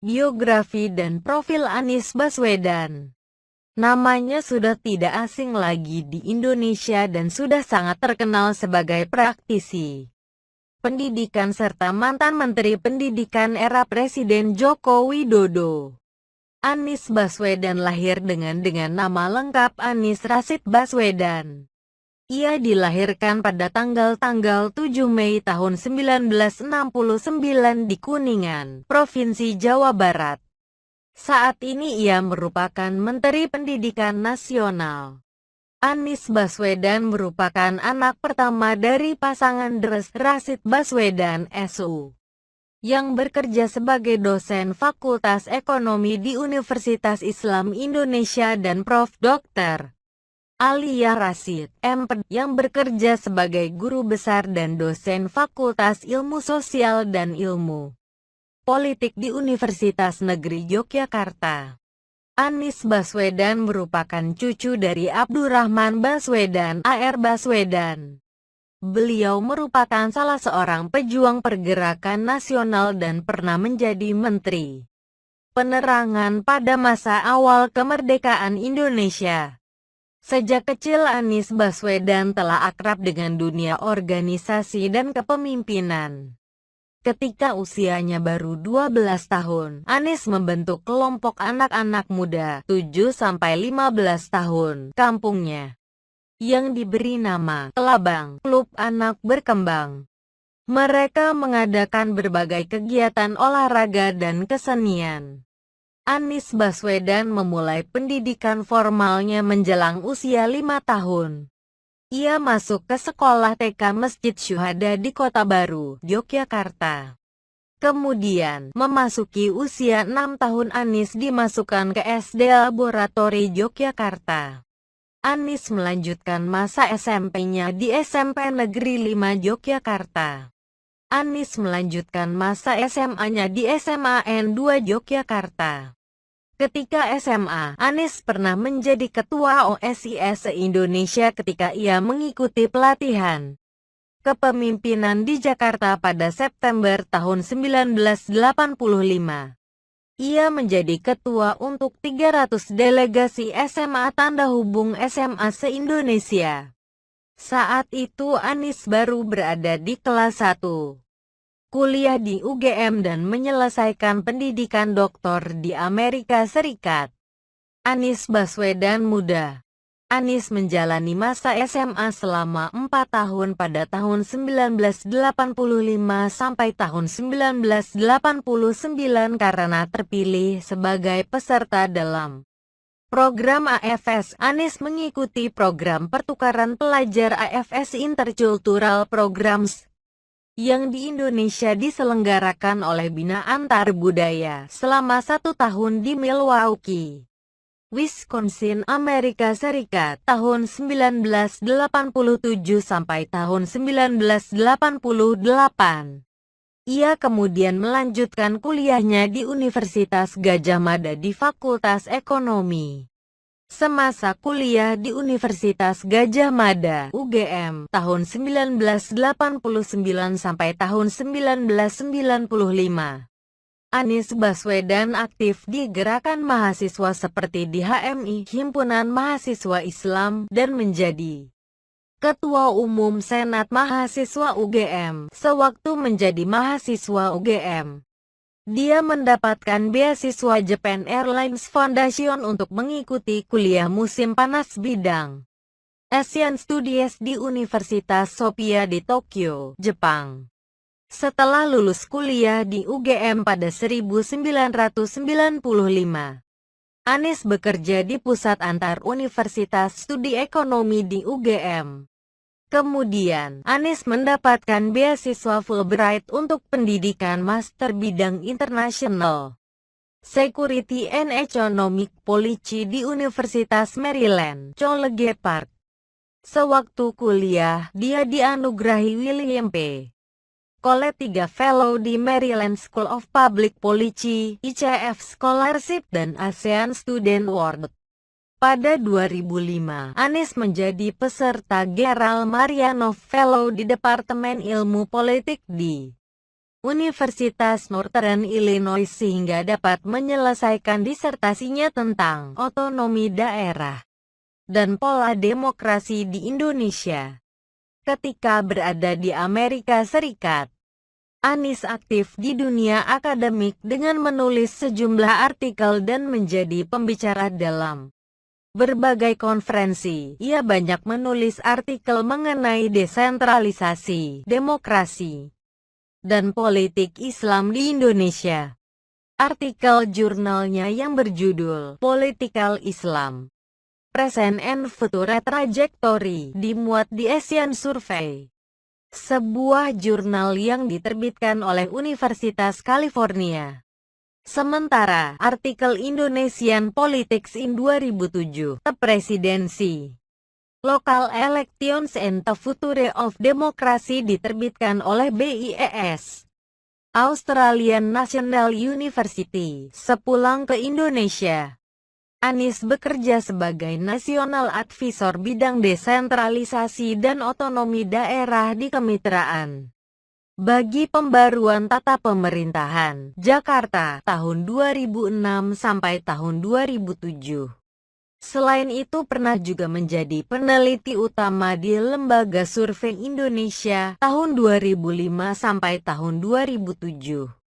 Biografi dan profil Anies Baswedan. Namanya sudah tidak asing lagi di Indonesia dan sudah sangat terkenal sebagai praktisi pendidikan serta mantan Menteri Pendidikan era Presiden Joko Widodo. Anies Baswedan lahir dengan nama lengkap Anies Rashid Baswedan. Ia dilahirkan pada tanggal 7 Mei tahun 1969 di Kuningan, Provinsi Jawa Barat. Saat ini ia merupakan Menteri Pendidikan Nasional. Anies Baswedan merupakan anak pertama dari pasangan Dres Rashid Baswedan, SU, yang bekerja sebagai dosen Fakultas Ekonomi di Universitas Islam Indonesia dan Prof. Dr. Alia Rashid, MP, yang bekerja sebagai guru besar dan dosen Fakultas Ilmu Sosial dan Ilmu Politik di Universitas Negeri Yogyakarta. Anies Baswedan merupakan cucu dari Abdurrahman Baswedan, AR Baswedan. Beliau merupakan salah seorang pejuang pergerakan nasional dan pernah menjadi Menteri Penerangan pada masa awal kemerdekaan Indonesia. Sejak kecil Anies Baswedan telah akrab dengan dunia organisasi dan kepemimpinan. Ketika usianya baru 12 tahun, Anies membentuk kelompok anak-anak muda 7-15 tahun kampungnya, yang diberi nama Kelabang, Klub Anak Berkembang. Mereka mengadakan berbagai kegiatan olahraga dan kesenian. Anies Baswedan memulai pendidikan formalnya menjelang usia 5 tahun. Ia masuk ke sekolah TK Masjid Syuhada di Kota Baru, Yogyakarta. Kemudian, memasuki usia 6 tahun Anies dimasukkan ke SD Laboratori Yogyakarta. Anies melanjutkan masa SMP-nya di SMP Negeri 5 Yogyakarta. Anies melanjutkan masa SMA-nya di SMAN 2 Yogyakarta. Ketika SMA, Anies pernah menjadi ketua OSIS se-Indonesia ketika ia mengikuti pelatihan kepemimpinan di Jakarta pada September tahun 1985. Ia menjadi ketua untuk 300 delegasi SMA Tanda Hubung SMA se-Indonesia. Saat itu Anies baru berada di kelas 1. Kuliah di UGM dan menyelesaikan pendidikan doktor di Amerika Serikat. Anies Baswedan muda. Anies menjalani masa SMA selama 4 tahun pada tahun 1985 sampai tahun 1989 karena terpilih sebagai peserta dalam program AFS. Anies mengikuti program pertukaran pelajar AFS Intercultural Programs yang di Indonesia diselenggarakan oleh Bina Antar Budaya selama 1 tahun di Milwaukee, Wisconsin, Amerika Serikat tahun 1987 sampai tahun 1988. Ia kemudian melanjutkan kuliahnya di Universitas Gadjah Mada di Fakultas Ekonomi. Semasa kuliah di Universitas Gadjah Mada (UGM) tahun 1989 sampai tahun 1995, Anies Baswedan aktif di gerakan mahasiswa seperti di HMI, Himpunan Mahasiswa Islam, dan menjadi Ketua Umum Senat Mahasiswa UGM. Sewaktu menjadi mahasiswa UGM, dia mendapatkan beasiswa Japan Airlines Foundation untuk mengikuti kuliah musim panas bidang Asian Studies di Universitas Sophia di Tokyo, Jepang. Setelah lulus kuliah di UGM pada 1995, Anies bekerja di Pusat Antar Universitas Studi Ekonomi di UGM. Kemudian, Anies mendapatkan beasiswa Fulbright untuk pendidikan master bidang International Security and Economic Policy di Universitas Maryland, College Park. Sewaktu kuliah, dia dianugerahi William P. Collett III Fellow di Maryland School of Public Policy, ICF Scholarship dan ASEAN Student Award. Pada 2005, Anies menjadi peserta Gerald Marianov Fellow di Departemen Ilmu Politik di Universitas Northern Illinois sehingga dapat menyelesaikan disertasinya tentang otonomi daerah dan pola demokrasi di Indonesia. Ketika berada di Amerika Serikat, Anies aktif di dunia akademik dengan menulis sejumlah artikel dan menjadi pembicara dalam berbagai konferensi. Ia banyak menulis artikel mengenai desentralisasi, demokrasi, dan politik Islam di Indonesia. Artikel jurnalnya yang berjudul Political Islam, Present and Future Trajectory dimuat di Asian Survey, sebuah jurnal yang diterbitkan oleh Universitas California. Sementara artikel Indonesian Politics in 2007, The Presidency, Local Elections and the Future of Democracy diterbitkan oleh BIES, Australian National University. Sepulang ke Indonesia, Anies bekerja sebagai National Advisor bidang desentralisasi dan otonomi daerah di Kemitraan bagi Pembaruan Tata Pemerintahan, Jakarta, tahun 2006 sampai tahun 2007. Selain itu pernah juga menjadi peneliti utama di Lembaga Survei Indonesia tahun 2005 sampai tahun 2007.